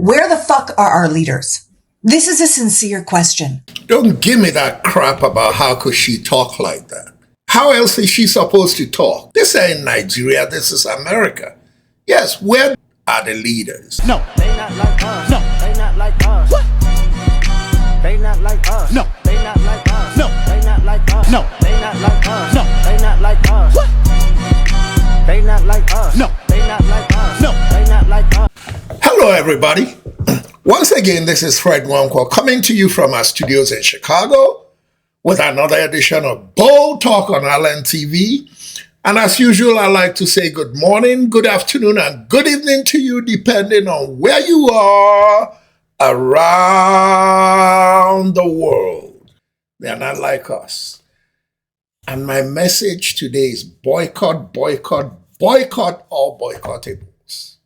Where the fuck are our leaders? This is a sincere question. Don't give me that crap about how could she talk like that. How else is she supposed to talk? This ain't Nigeria, this is America. Yes, where are the leaders? No, they not like us. No, they not like us. What? They not like us. No, they not like us. No, they not like us. No, they not like us. No, they not like us. What? They not like us. No, they not like us. No, they not like us. Hello, everybody. Once again, this is Fred Nwankwo coming to you from our studios in Chicago with another edition of Bold Talk on LNTV. And as usual, I like to say good morning, good afternoon, and good evening to you, depending on where you are around the world. They are not like us. And my message today is boycott all boycottables.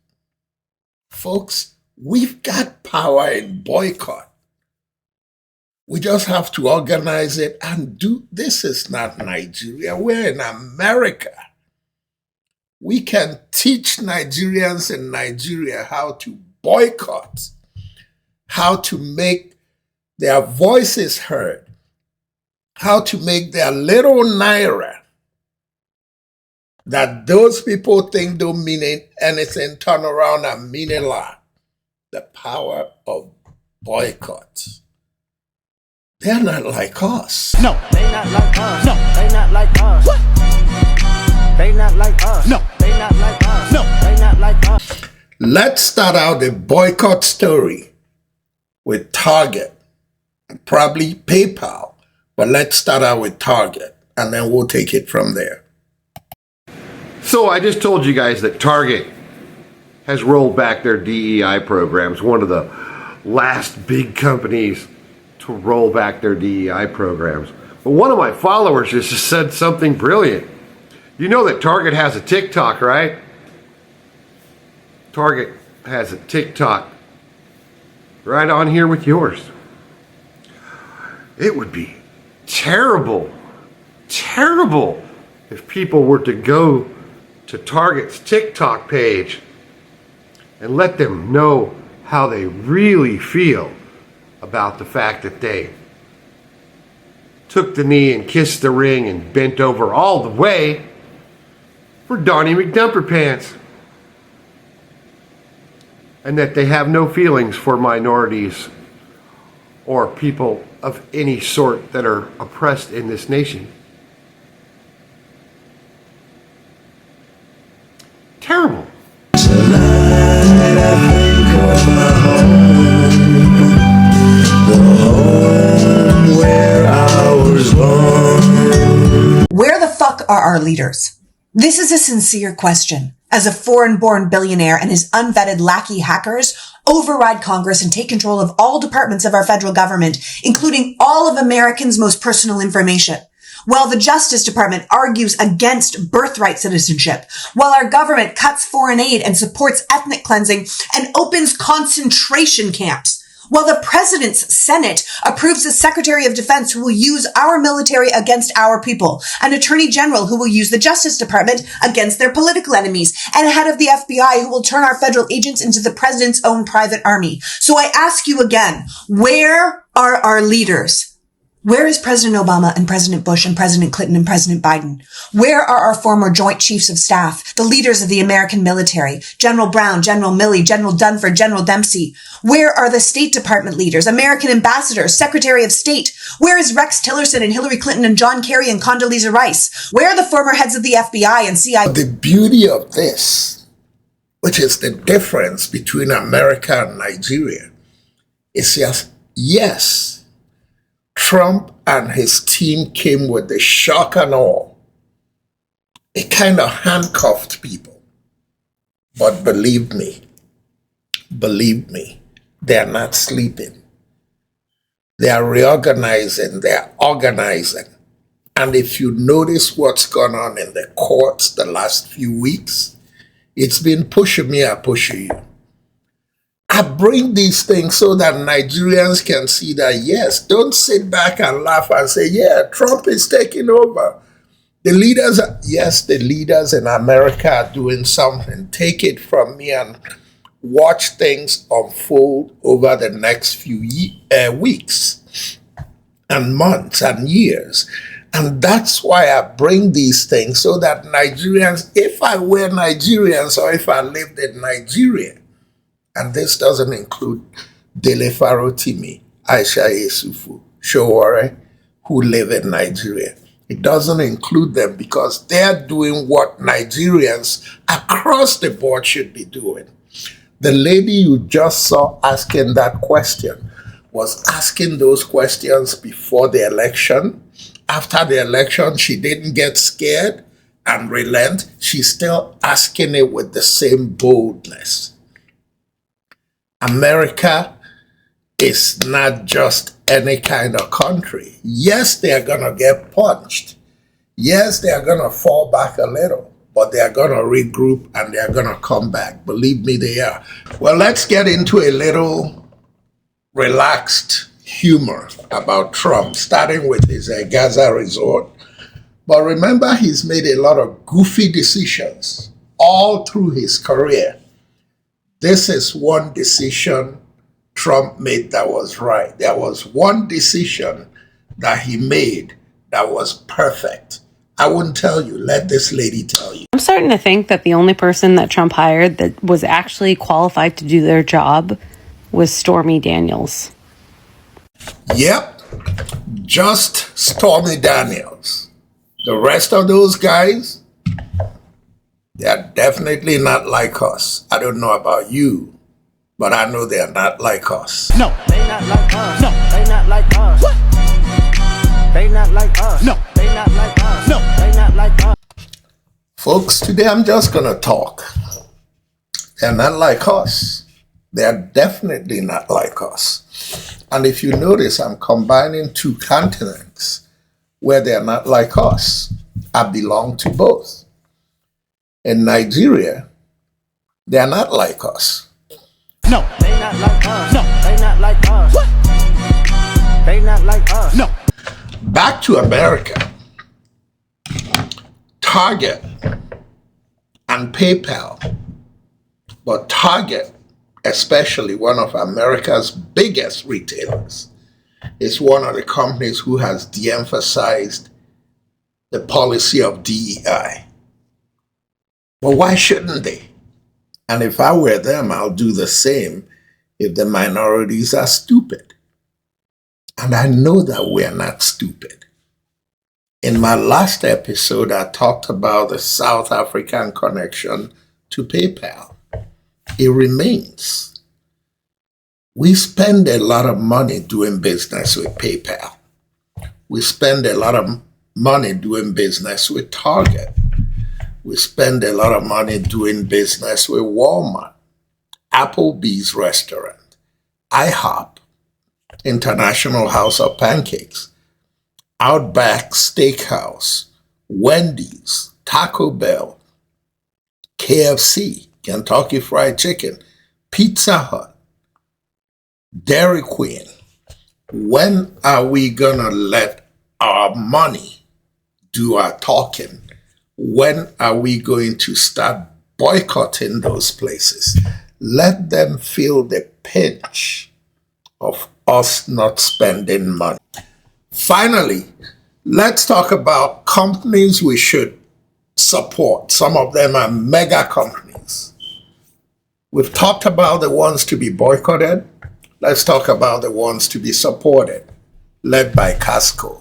Folks, we've got power in boycott. We just have to organize it and do. This is not Nigeria. We're in America. We can teach Nigerians in Nigeria how to boycott, how to make their voices heard, how to make their little naira that those people think don't mean anything turn around and mean a lot. The power of boycott. They're not like us. No, they not like us. No, they not like us. What? They not like us. No, they not like us. No, they not like us. Let's start out the boycott story with Target, probably PayPal, but let's start out with Target, and then we'll take it from there. So I just told you guys that Target has rolled back their DEI programs, one of the last big companies to roll back their DEI programs. But one of my followers just said something brilliant. You know that Target has a TikTok, right? Target has a TikTok right on here with yours. It would be terrible if people were to go to Target's TikTok page and let them know how they really feel about the fact that they took the knee and kissed the ring and bent over all the way for Donnie McDumper Pants. And that they have no feelings for minorities or people of any sort that are oppressed in this nation. Terrible. Tonight I think of my home, the home where I was born. Where the fuck are our leaders? This is a sincere question. As a foreign-born billionaire and his unvetted lackey hackers override Congress and take control of all departments of our federal government, including all of Americans' most personal information. While the Justice Department argues against birthright citizenship, while our government cuts foreign aid and supports ethnic cleansing and opens concentration camps, while the President's Senate approves a Secretary of Defense who will use our military against our people, an Attorney General who will use the Justice Department against their political enemies, and a head of the FBI who will turn our federal agents into the President's own private army. So I ask you again, where are our leaders? Where is President Obama and President Bush and President Clinton and President Biden? Where are our former Joint Chiefs of Staff, the leaders of the American military, General Brown, General Milley, General Dunford, General Dempsey? Where are the State Department leaders, American ambassadors, Secretary of State? Where is Rex Tillerson and Hillary Clinton and John Kerry and Condoleezza Rice? Where are the former heads of the FBI and CIA? The beauty of this, which is the difference between America and Nigeria, is just, yes, Trump and his team came with the shock and awe. It kind of handcuffed people. But believe me, they're not sleeping. They're reorganizing, they're organizing. And if you notice what's gone on in the courts the last few weeks, it's been pushing me or pushing you. I bring these things so that Nigerians can see that, yes, don't sit back and laugh and say, yeah, Trump is taking over. The leaders in America are doing something. Take it from me and watch things unfold over the next few weeks and months and years. And that's why I bring these things, so that Nigerians, if I were Nigerians or if I lived in Nigeria, and this doesn't include Dele Farotimi, Aisha Yesufu, Showore, who live in Nigeria. It doesn't include them because they're doing what Nigerians across the board should be doing. The lady you just saw asking that question was asking those questions before the election. After the election, she didn't get scared and relent. She's still asking it with the same boldness. America is not just any kind of country. Yes, they're going to get punched. Yes, they're going to fall back a little, but they're going to regroup and they're going to come back. Believe me, they are. Well, let's get into a little relaxed humor about Trump, starting with his Gaza resort. But remember, he's made a lot of goofy decisions all through his career. This is one decision Trump made that was right. There was one decision that he made that was perfect. I wouldn't tell you. Let this lady tell you. I'm starting to think that the only person that Trump hired that was actually qualified to do their job was Stormy Daniels. Yep, just Stormy Daniels. The rest of those guys, they're definitely not like us. I don't know about you, but I know they're not like us. No, they not like us. No, they not like us. What? They not like us. No, they not like us. No, they not like us. Folks, today I'm just going to talk. They're not like us. They're definitely not like us. And if you notice, I'm combining two continents where they're not like us. I belong to both. In Nigeria, they're not like us. No, they not like us. No, they not like us. What? They not like us. No. Back to America. Target and PayPal, but Target, especially one of America's biggest retailers, is one of the companies who has de-emphasized the policy of DEI. Well, why shouldn't they? And if I were them, I'll do the same if the minorities are stupid. And I know that we're not stupid. In my last episode, I talked about the South African connection to PayPal. It remains. We spend a lot of money doing business with PayPal. We spend a lot of money doing business with Target. We spend a lot of money doing business with Walmart, Applebee's restaurant, IHOP, International House of Pancakes, Outback Steakhouse, Wendy's, Taco Bell, KFC, Kentucky Fried Chicken, Pizza Hut, Dairy Queen. When are we gonna let our money do our talking? When are we going to start boycotting those places? Let them feel the pinch of us not spending money. Finally, let's talk about companies we should support. Some of them are mega companies. We've talked about the ones to be boycotted. Let's talk about the ones to be supported, led by Costco.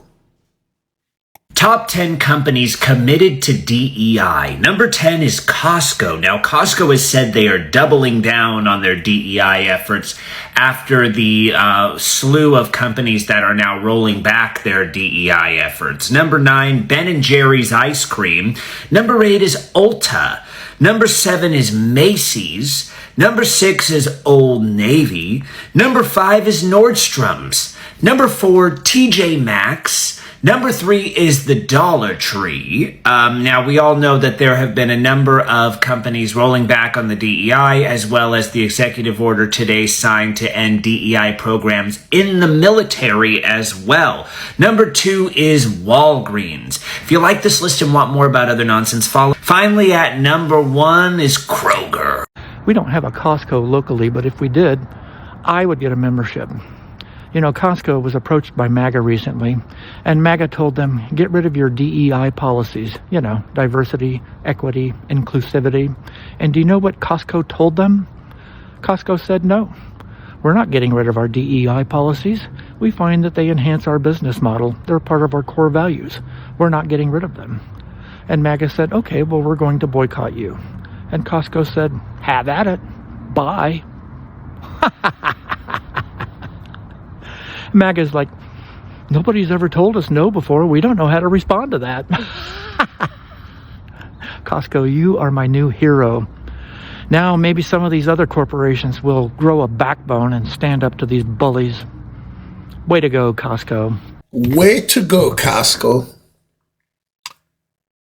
Top 10 companies committed to DEI. Number 10 is Costco. Now, Costco has said they are doubling down on their DEI efforts after the slew of companies that are now rolling back their DEI efforts. Number 9, Ben & Jerry's Ice Cream. Number 8 is Ulta. Number 7 is Macy's. Number 6 is Old Navy. Number 5 is Nordstrom's. Number 4, TJ Maxx. Number 3 is the Dollar Tree. Now, we all know that there have been a number of companies rolling back on the DEI, as well as the executive order today signed to end DEI programs in the military as well. Number 2 is Walgreens. If you like this list and want more about other nonsense, follow. Finally, at number 1 is Kroger. We don't have a Costco locally, but if we did, I would get a membership. You know, Costco was approached by MAGA recently, and MAGA told them, get rid of your DEI policies, you know, diversity, equity, inclusivity. And do you know what Costco told them? Costco said, no, we're not getting rid of our DEI policies. We find that they enhance our business model. They're part of our core values. We're not getting rid of them. And MAGA said, okay, well, we're going to boycott you. And Costco said, have at it. Bye. MAGA's like, nobody's ever told us no before. We don't know how to respond to that. Costco, you are my new hero. Now maybe some of these other corporations will grow a backbone and stand up to these bullies. Way to go, Costco. Way to go, Costco.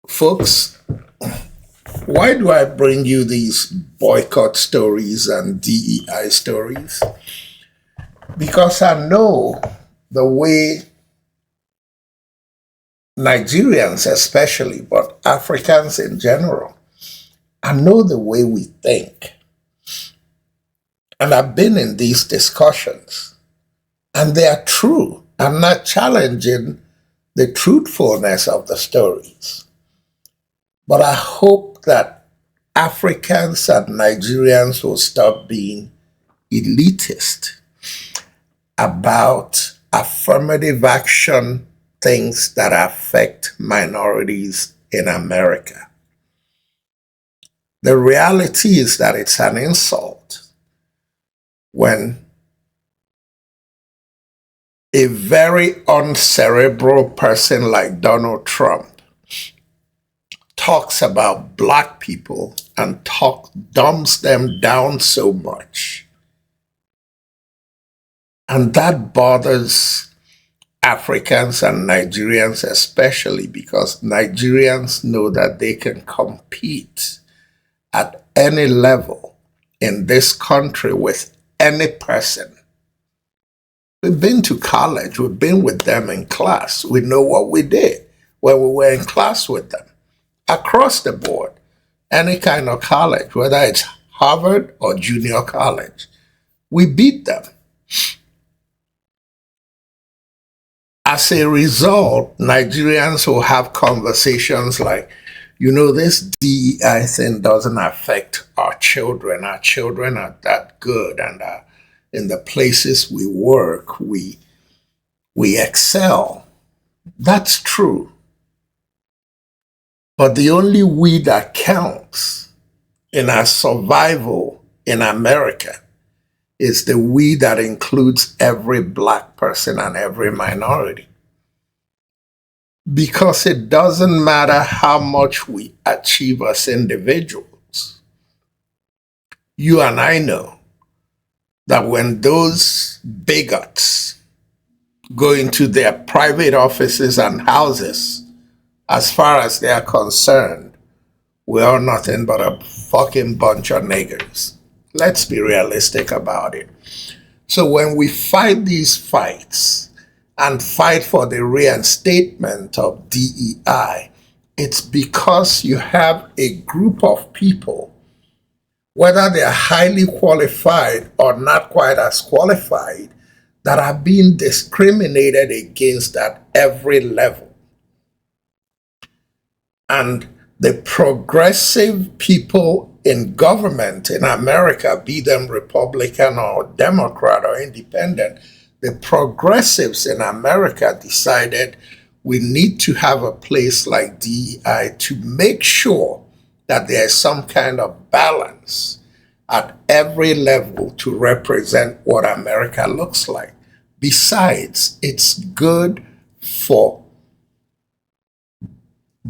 Folks, why do I bring you these boycott stories and DEI stories? Because I know the way Nigerians especially, but Africans in general, I know the way we think. And I've been in these discussions, and they are true. I'm not challenging the truthfulness of the stories. But I hope that Africans and Nigerians will stop being elitist about affirmative action things that affect minorities in America. The reality is that it's an insult when a very uncerebral person like Donald Trump talks about black people and dumbs them down so much. And that bothers Africans and Nigerians especially, because Nigerians know that they can compete at any level in this country with any person. We've been to college, we've been with them in class. We know what we did when we were in class with them. Across the board, any kind of college, whether it's Harvard or junior college, we beat them. As a result, Nigerians will have conversations like, you know, this DEI thing doesn't affect our children. Our children are that good, and in the places we work, we excel. That's true. But the only we that counts in our survival in America is the we that includes every black person and every minority. Because it doesn't matter how much we achieve as individuals. You and I know that when those bigots go into their private offices and houses, as far as they are concerned, we are nothing but a fucking bunch of niggers. Let's be realistic about it. So when we fight these fights and fight for the reinstatement of DEI, it's because you have a group of people, whether they are highly qualified or not quite as qualified, that are being discriminated against at every level. And the progressive people in government in America, be them Republican or Democrat or independent, the progressives in America decided we need to have a place like DEI to make sure that there is some kind of balance at every level to represent what America looks like. Besides, it's good for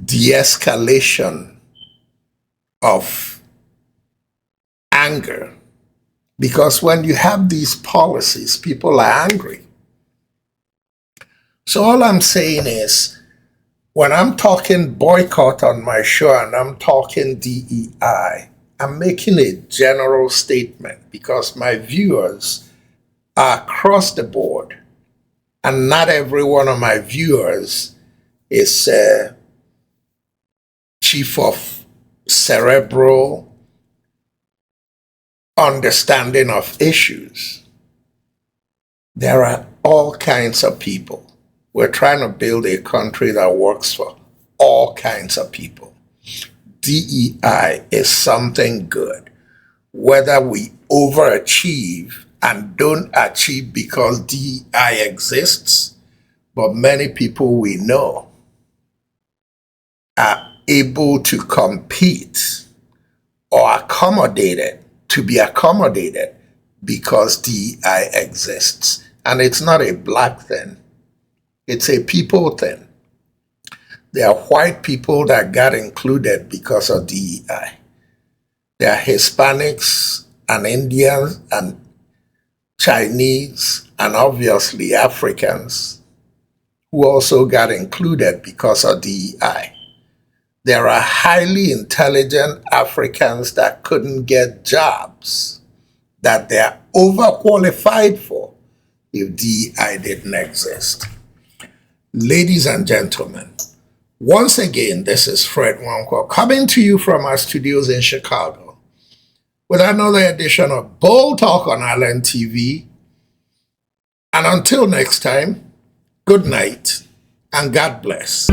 de-escalation of anger. Because when you have these policies, people are angry. So all I'm saying is, when I'm talking boycott on my show and I'm talking DEI, I'm making a general statement because my viewers are across the board, and not every one of my viewers is chief of cerebral understanding of issues. There are all kinds of people. We're trying to build a country that works for all kinds of people. DEI is something good. Whether we overachieve and don't achieve because DEI exists, but many people we know are able to compete or to be accommodated because DEI exists. And it's not a black thing. It's a people thing. There are white people that got included because of DEI. There are Hispanics and Indians and Chinese and obviously Africans who also got included because of DEI. There are highly intelligent Africans that couldn't get jobs that they're overqualified for if DEI didn't exist. Ladies and gentlemen, once again, this is Fred Wanko coming to you from our studios in Chicago with another edition of Bold Talk on Island TV. And until next time, good night and God bless.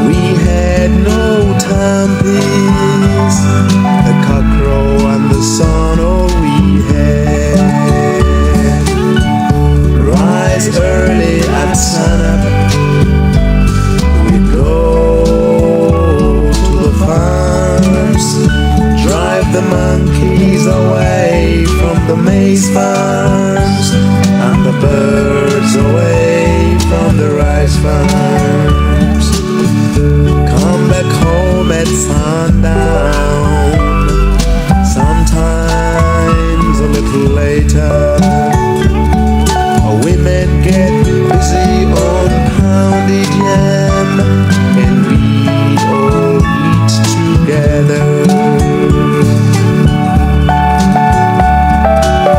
We had no timepiece, the cockcrow and the sun, all we had. Rise early at sunup, we go to the farms, drive the monkeys away from the maize farms, and the birds away from the rice farms. Come back home at sundown.